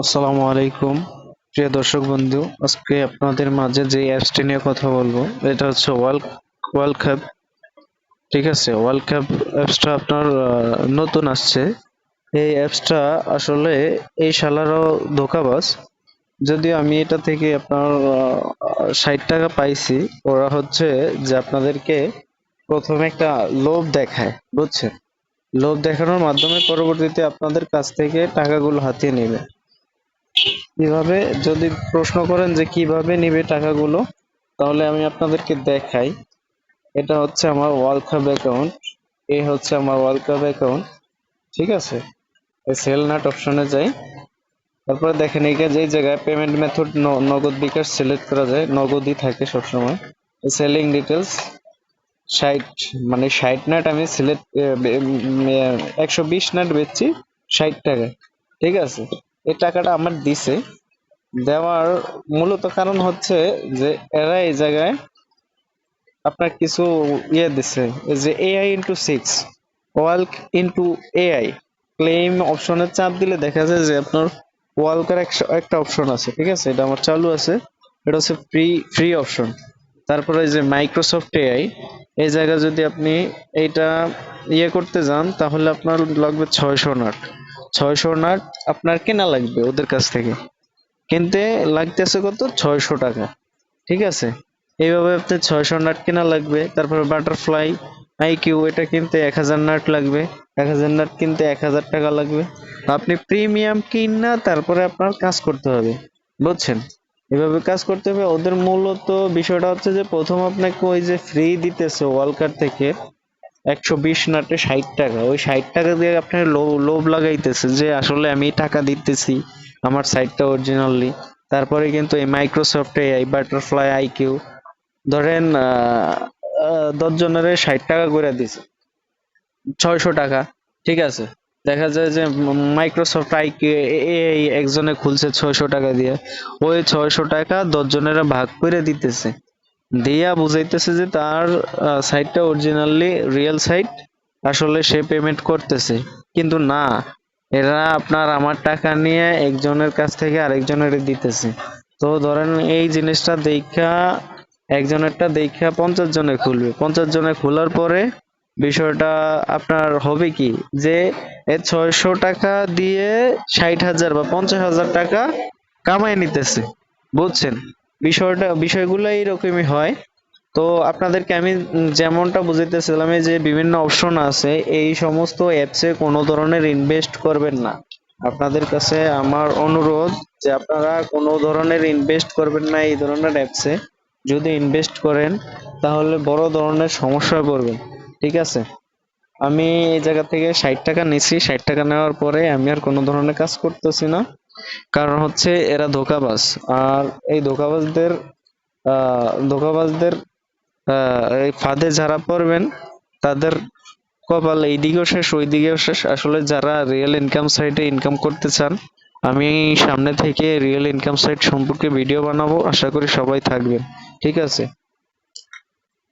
আসসালামু আলাইকুম প্রিয় দর্শক বন্ধু, আজকে আপনাদের মাঝে যে অ্যাপসটি নিয়ে কথা বলবো এটা হচ্ছে ওয়ার্ল্ড কাপ। ঠিক আছে, ওয়ার্ল্ড কাপ অ্যাপসটা আপনার নতুন আসছে। এই অ্যাপসটা আসলে এই শালারও ধোঁকাবাজ। যদিও আমি এটা থেকে আপনার 60 টাকা পাইছি। ওরা হচ্ছে যে আপনাদেরকে প্রথমে একটা লোভ দেখায়, বুঝছেন? লোভ দেখানোর মাধ্যমে পরবর্তীতে আপনাদের কাছ থেকে টাকাগুলো হাতিয়ে নেবে। কিভাবে, যদি প্রশ্ন করেন যে কিভাবে নিবে টাকাগুলো, তাহলে আমি আপনাদেরকে দেখাই। এটা হচ্ছে আমার ওয়ার্ল্ড কাপ অ্যাকাউন্ট। এই হচ্ছে আমার ওয়ার্ল্ড কাপ অ্যাকাউন্ট। ঠিক আছে, এই সেল নাট অপশনে যাই। তারপরে দেখেন এই জায়গায় পেমেন্ট মেথড নগদ বিকাশ সিলেক্ট করা যায়, নগদই থাকে সবসময়। সেলিং ডিটেলস 60, মানে 60 নাট আমি সিলেক্ট, 120 নাট বেচছি 60 টাকায়। ঠিক আছে, এই টাকাটা আমার দিছে। দেওয়ার মূলত কারণ হচ্ছে যে এরা এই জায়গায় আপনার কিছু দিছে, এই যে AI x6 walk into AI claim অপশনে চাপ দিলে দেখা যায় যে আপনার ওয়ালকার একটা অপশন আছে। ঠিক আছে, এটা আমার চালু আছে। এটা হচ্ছে ফ্রি ফ্রি অপশন। তারপরে এই যে মাইক্রোসফট এআই, এই জায়গায় যদি আপনি এইটা করতে যান তাহলে আপনার লাগবে 600 নাট। 600 নাট আপনার কেনা লাগবে ওদের কাছ থেকে, কিনতে লাগতেছে কত, 600 টাকা। ঠিক আছে, এইভাবে আপনি 600 নাট কেনা লাগবে। তারপরে বাটারফ্লাই আইকিউ, এটা কিনতে 1000 নাট লাগবে। 1000 নাট কিনতে 1000 টাকা লাগবে। আপনি প্রিমিয়াম কিনা তারপরে আপনার কাজ করতে হবে, বুঝছেন? এভাবে কাজ করতে হবে ওদের। মূলত বিষয়টা হচ্ছে যে প্রথম আপনাকে ওই যে ফ্রি দিতেছে ওয়ালকার থেকে 120 নাটে 60 টাকা, ওই 60 টাকা দিয়ে আপনার লোভ লোভ লাগাইতেছে যে আসলে আমি টাকা দিতেছি আমার সাইটটা অরিজিনালি। তারপরে কিন্তু এই মাইক্রোসফট এআই, বাটারফ্লাই আইকিউ ধরেন 10 জনের 60 টাকা করে দিছে, 600 টাকা। ঠিক আছে, দেখা যায় যে মাইক্রোসফট আইকিউ এআই একজনে খুলছে 600 টাকা দিয়ে। ওই 600 টাকা 10 জনেরা ভাগ করে দিতেছে, দিয়া বুঝাইতেছে যে তার সাইটটা অরিজিনালি রিয়েল সাইট, আসলে সে পেমেন্ট করতেছে। কিন্তু না, এরা আপনার আমার টাকা নিয়ে একজনের কাছ থেকে আরেকজনের দিতেছে। তো ধরেন এই জিনিসটা দেখা, একজনেরটা দেখা 50 জনে খুলবে। 50 জনে খোলার পরে বিষয়টা আপনার হবে কি, যে 600 টাকা দিয়ে 60,000 বা 50,000 টাকা কামাই নিতেছে, বুঝছেন? বিষয়গুলো এইরকমই হয়। তো আপনাদেরকে আমি যেমনটা বুঝাইতেছিলাম, এই যে বিভিন্ন অপশন আছে, এই সমস্ত অ্যাপসে কোনো ধরনের ইনভেস্ট করবেন না। আপনাদের কাছে আমার অনুরোধ যে আপনারা কোনো ধরনের ইনভেস্ট করবেন না এই ধরনের অ্যাপসে। যদি ইনভেস্ট করেন তাহলে বড় ধরনের সমস্যায় পড়বেন। ঠিক আছে, আমি এই জায়গা থেকে 60 টাকা নিছি। 60 টাকা নেওয়ার পরে আমি আর কোনো ধরনের কাজ করতেছি না, কারণ হচ্ছে এরা ধোঁকাবাজ। আর এই ধোঁকাবাজদের এই ফাঁদে যারা পড়বেন তাদের কপাল এইদিকেও শেষ ওইদিকেও শেষ। আসলে যারা রিয়েল ইনকাম সাইটে ইনকাম করতে চান, আমি সামনে থেকে রিয়েল ইনকাম সাইট সম্পর্কে ভিডিও বানাবো, আশা করি সবাই থাকবেন। ঠিক আছে।